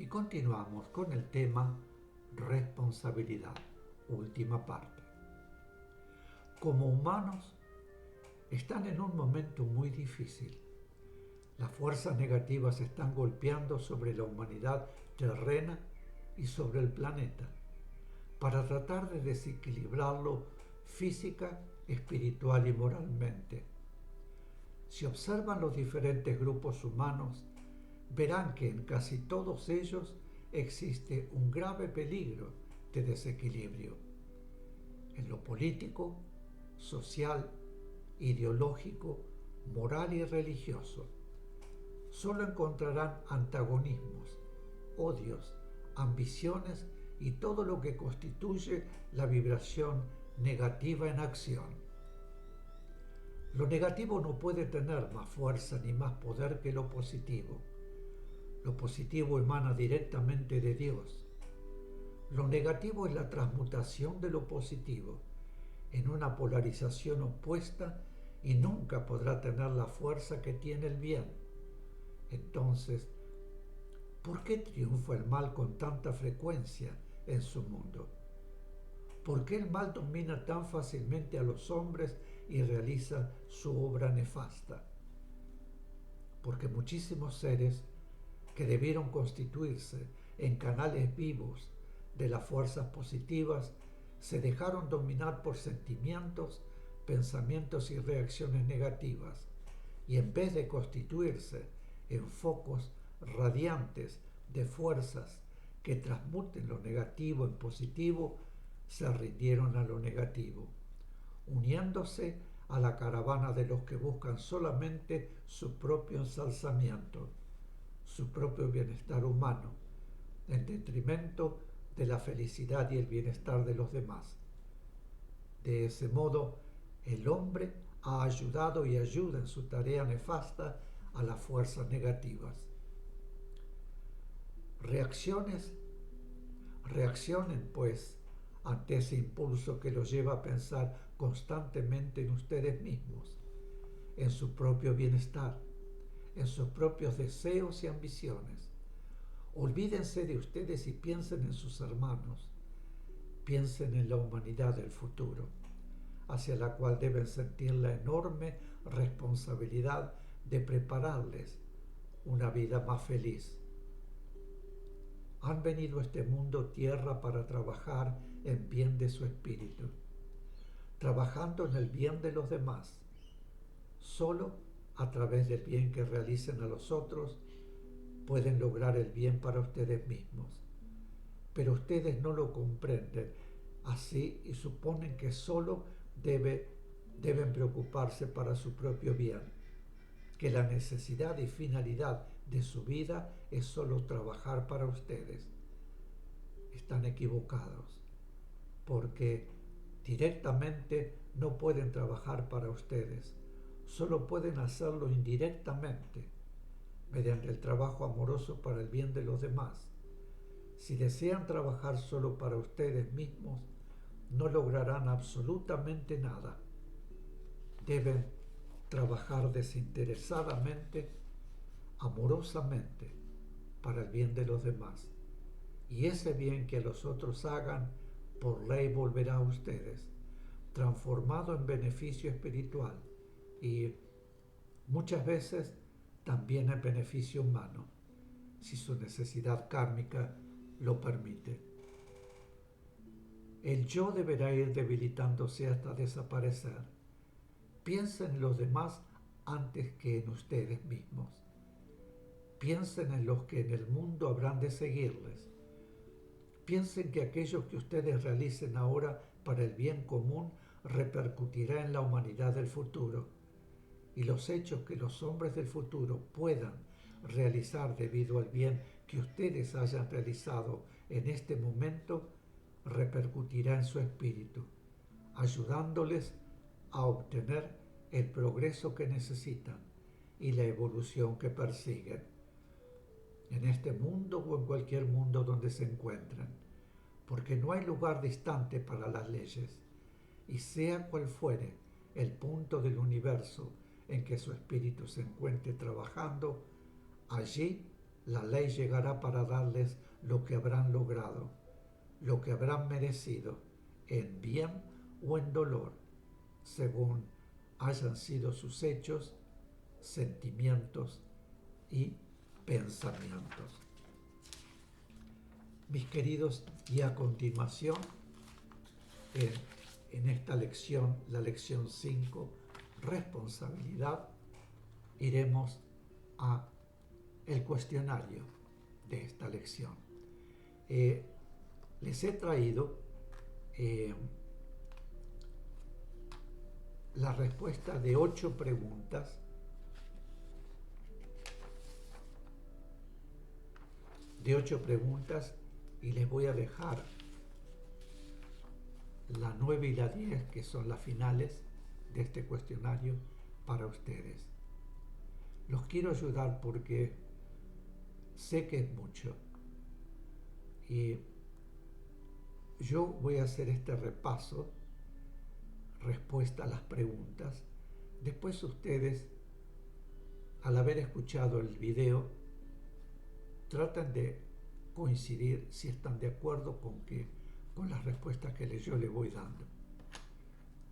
Y continuamos con el tema responsabilidad, última parte. Como humanos, están en un momento muy difícil. Las fuerzas negativas están golpeando sobre la humanidad terrena y sobre el planeta para tratar de desequilibrarlo física, espiritual y moralmente. Si observan los diferentes grupos humanos, verán que en casi todos ellos existe un grave peligro de desequilibrio. En lo político, social, ideológico, moral y religioso. Solo encontrarán antagonismos, odios, ambiciones y todo lo que constituye la vibración negativa en acción. Lo negativo no puede tener más fuerza ni más poder que lo positivo. Lo positivo emana directamente de Dios. Lo negativo es la transmutación de lo positivo en una polarización opuesta y nunca podrá tener la fuerza que tiene el bien. Entonces, ¿por qué triunfa el mal con tanta frecuencia en su mundo? ¿Por qué el mal domina tan fácilmente a los hombres y realiza su obra nefasta? Porque muchísimos seres que debieron constituirse en canales vivos de las fuerzas positivas se dejaron dominar por sentimientos, pensamientos y reacciones negativas, y en vez de constituirse en focos radiantes de fuerzas que transmuten lo negativo en positivo, se rindieron a lo negativo, uniéndose a la caravana de los que buscan solamente su propio ensalzamiento, su propio bienestar humano, en detrimento de la felicidad y el bienestar de los demás. De ese modo, el hombre ha ayudado y ayuda en su tarea nefasta a las fuerzas negativas. Reaccionen, pues, ante ese impulso que los lleva a pensar constantemente en ustedes mismos, en su propio bienestar, en sus propios deseos y ambiciones. Olvídense de ustedes y piensen en sus hermanos. Piensen en la humanidad del futuro, hacia la cual deben sentir la enorme responsabilidad de prepararles una vida más feliz. Han venido a este mundo tierra para trabajar en bien de su espíritu, trabajando en el bien de los demás. Solo a través del bien que realicen a los otros pueden lograr el bien para ustedes mismos. Pero ustedes no lo comprenden así y suponen que solo deben preocuparse para su propio bien, que la necesidad y finalidad de su vida es solo trabajar para ustedes. Están equivocados, porque directamente no pueden trabajar para ustedes, solo pueden hacerlo indirectamente, mediante el trabajo amoroso para el bien de los demás. Si desean trabajar solo para ustedes mismos, no lograrán absolutamente nada. Deben trabajar desinteresadamente, amorosamente, para el bien de los demás. Y ese bien que los otros hagan, por ley volverá a ustedes, transformado en beneficio espiritual y muchas veces también en beneficio humano, si su necesidad kármica lo permite. El yo deberá ir debilitándose hasta desaparecer. Piensen en los demás antes que en ustedes mismos. Piensen en los que en el mundo habrán de seguirles. Piensen que aquello que ustedes realicen ahora para el bien común repercutirá en la humanidad del futuro, y los hechos que los hombres del futuro puedan realizar debido al bien que ustedes hayan realizado en este momento repercutirá en su espíritu, ayudándoles a obtener el progreso que necesitan y la evolución que persiguen, en este mundo o en cualquier mundo donde se encuentren, porque no hay lugar distante para las leyes, y sea cual fuere el punto del universo en que su espíritu se encuentre trabajando, allí La ley llegará para darles lo que habrán logrado, lo que habrán merecido, en bien o en dolor, según hayan sido sus hechos, sentimientos y pensamientos. Mis queridos, y a continuación, en esta lección, la lección 5, responsabilidad, iremos a el cuestionario de esta lección. Les he traído la respuesta de 8 preguntas y les voy a dejar la 9 y la 10, que son las finales de este cuestionario, para ustedes. Los quiero ayudar porque sé que es mucho y yo voy a hacer este repaso, respuesta a las preguntas. Después ustedes, al haber escuchado el video, traten de coincidir si están de acuerdo con las respuestas que yo les voy dando.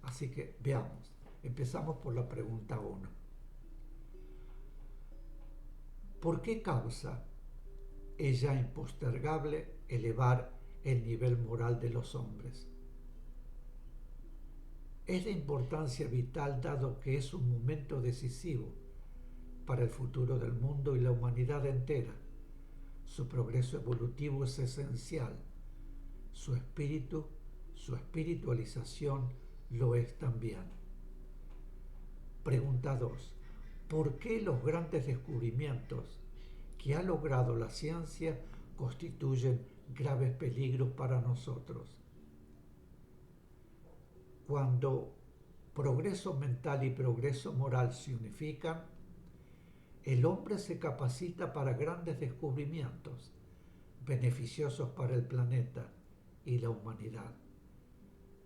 Así que veamos. Empezamos por la pregunta 1. ¿Por qué causa es ya impostergable elevar el nivel moral de los hombres? Es de importancia vital dado que es un momento decisivo para el futuro del mundo y la humanidad entera. Su progreso evolutivo es esencial. Su espíritu, su espiritualización lo es también. Pregunta 2. ¿Por qué los grandes descubrimientos que ha logrado la ciencia constituyen graves peligros para nosotros? Cuando progreso mental y progreso moral se unifican, el hombre se capacita para grandes descubrimientos beneficiosos para el planeta y la humanidad.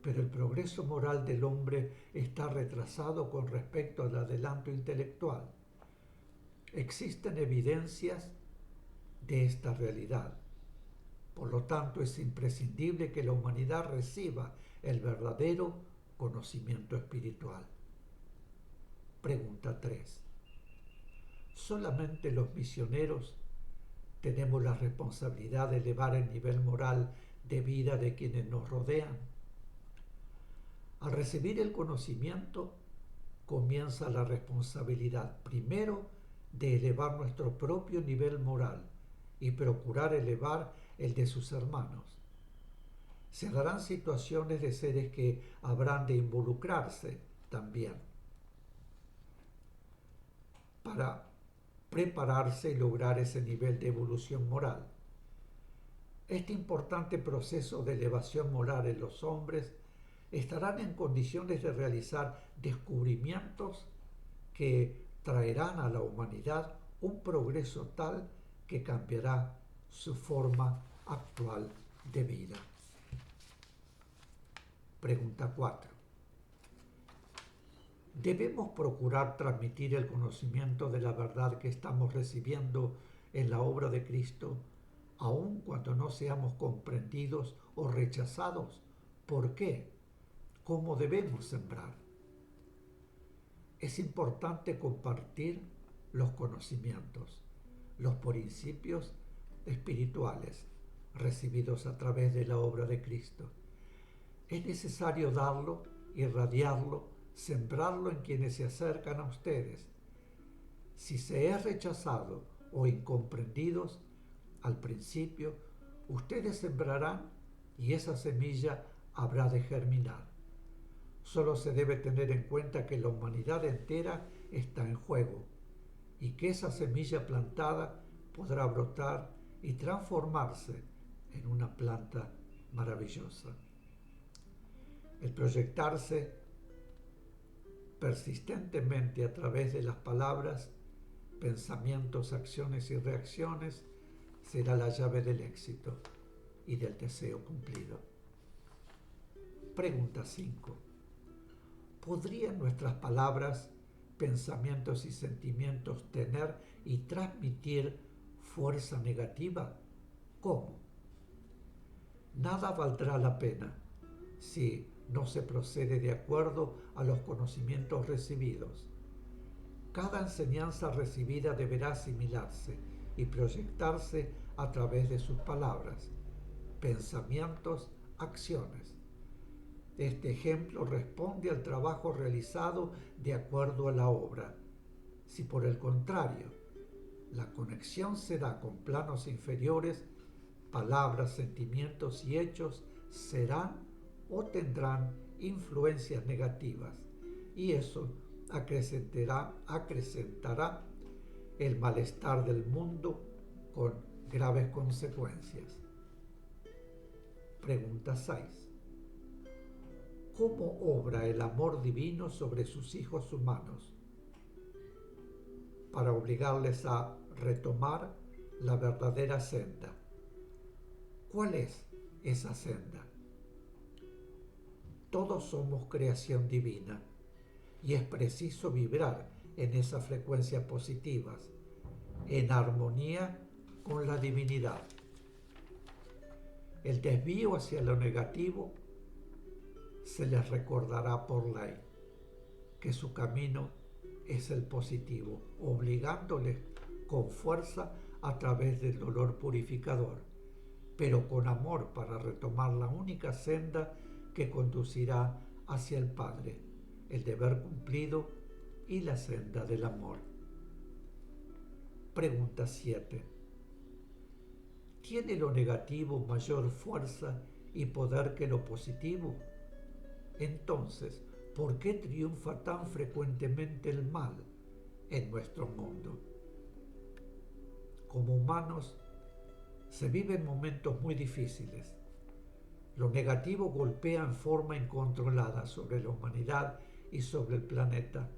Pero el progreso moral del hombre está retrasado con respecto al adelanto intelectual. Existen evidencias de esta realidad. Por lo tanto, es imprescindible que la humanidad reciba el verdadero conocimiento espiritual. Pregunta 3. ¿Solamente los misioneros tenemos la responsabilidad de elevar el nivel moral de vida de quienes nos rodean? Al recibir el conocimiento, comienza la responsabilidad, primero, de elevar nuestro propio nivel moral y procurar elevar el de sus hermanos. Se darán situaciones de seres que habrán de involucrarse también para prepararse y lograr ese nivel de evolución moral. Este importante proceso de elevación moral en los hombres estarán en condiciones de realizar descubrimientos que traerán a la humanidad un progreso tal que cambiará su forma actual de vida. Pregunta 4. ¿Debemos procurar transmitir el conocimiento de la verdad que estamos recibiendo en la obra de Cristo, aun cuando no seamos comprendidos o rechazados? ¿Por qué? ¿Cómo debemos sembrar? Es importante compartir los conocimientos, los principios espirituales recibidos a través de la obra de Cristo. Es necesario darlo, irradiarlo, sembrarlo en quienes se acercan a ustedes. Si se es rechazado o incomprendidos al principio, ustedes sembrarán y esa semilla habrá de germinar. Solo se debe tener en cuenta que la humanidad entera está en juego y que esa semilla plantada podrá brotar y transformarse en una planta maravillosa. El proyectarse persistentemente a través de las palabras, pensamientos, acciones y reacciones será la llave del éxito y del deseo cumplido. Pregunta 5. ¿Podrían nuestras palabras, pensamientos y sentimientos tener y transmitir fuerza negativa? ¿Cómo? Nada valdrá la pena si no se procede de acuerdo a los conocimientos recibidos. Cada enseñanza recibida deberá asimilarse y proyectarse a través de sus palabras, pensamientos, acciones. Este ejemplo responde al trabajo realizado de acuerdo a la obra. Si por el contrario, la conexión se da con planos inferiores, palabras, sentimientos y hechos serán o tendrán influencias negativas, y eso acrecentará el malestar del mundo con graves consecuencias. Pregunta 6. ¿Cómo obra el amor divino sobre sus hijos humanos para obligarles a retomar la verdadera senda? ¿Cuál es esa senda? Todos somos creación divina y es preciso vibrar en esas frecuencias positivas, en armonía con la divinidad. El desvío hacia lo negativo se les recordará por ley que su camino es el positivo, obligándoles con fuerza a través del dolor purificador, pero con amor para retomar la única senda que conducirá hacia el Padre, el deber cumplido y la senda del amor. Pregunta 7. ¿Tiene lo negativo mayor fuerza y poder que lo positivo? Entonces, ¿por qué triunfa tan frecuentemente el mal en nuestro mundo? Como humanos, se viven momentos muy difíciles. Lo negativo golpea en forma incontrolada sobre la humanidad y sobre el planeta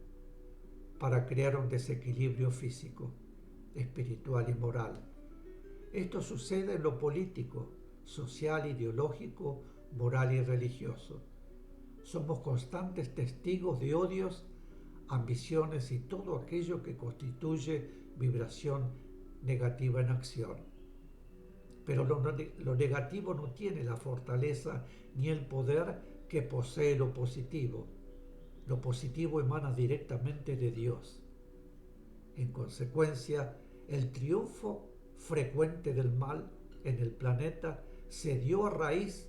para crear un desequilibrio físico, espiritual y moral. Esto sucede en lo político, social, ideológico, moral y religioso. Somos constantes testigos de odios, ambiciones y todo aquello que constituye vibración negativa en acción. Pero lo negativo no tiene la fortaleza ni el poder que posee lo positivo. Lo positivo emana directamente de Dios. En consecuencia, el triunfo frecuente del mal en el planeta se dio a raíz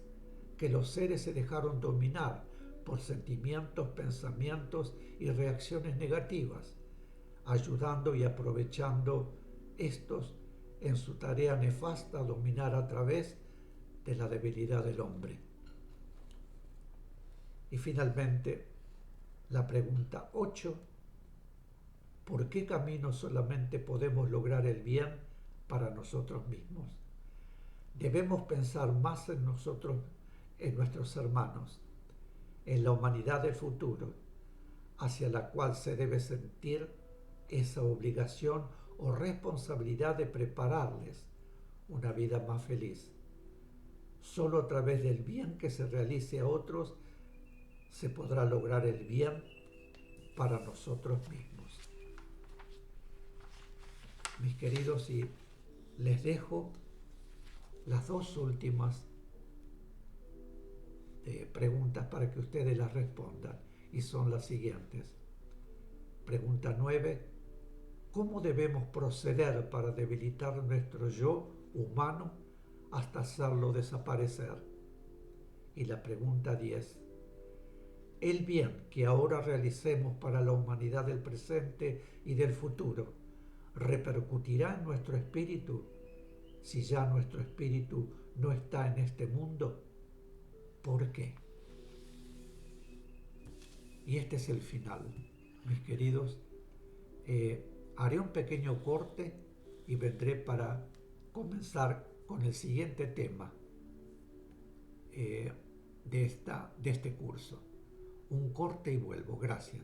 que los seres se dejaron dominar por sentimientos, pensamientos y reacciones negativas, ayudando y aprovechando estos en su tarea nefasta dominar a través de la debilidad del hombre. Y finalmente, la pregunta 8. ¿Por qué camino solamente podemos lograr el bien para nosotros mismos? Debemos pensar más en nosotros, en nuestros hermanos, en la humanidad del futuro, hacia la cual se debe sentir esa obligación o responsabilidad de prepararles una vida más feliz. Solo a través del bien que se realice a otros se podrá lograr el bien para nosotros mismos. Mis queridos, y les dejo las dos últimas preguntas para que ustedes las respondan, y son las siguientes. Pregunta 9. ¿Cómo debemos proceder para debilitar nuestro yo humano hasta hacerlo desaparecer? Y la pregunta 10. ¿El bien que ahora realicemos para la humanidad del presente y del futuro repercutirá en nuestro espíritu si ya nuestro espíritu no está en este mundo? ¿Por qué? Y este es el final, mis queridos. Haré un pequeño corte y vendré para comenzar con el siguiente tema de este curso. Un corte y vuelvo. Gracias.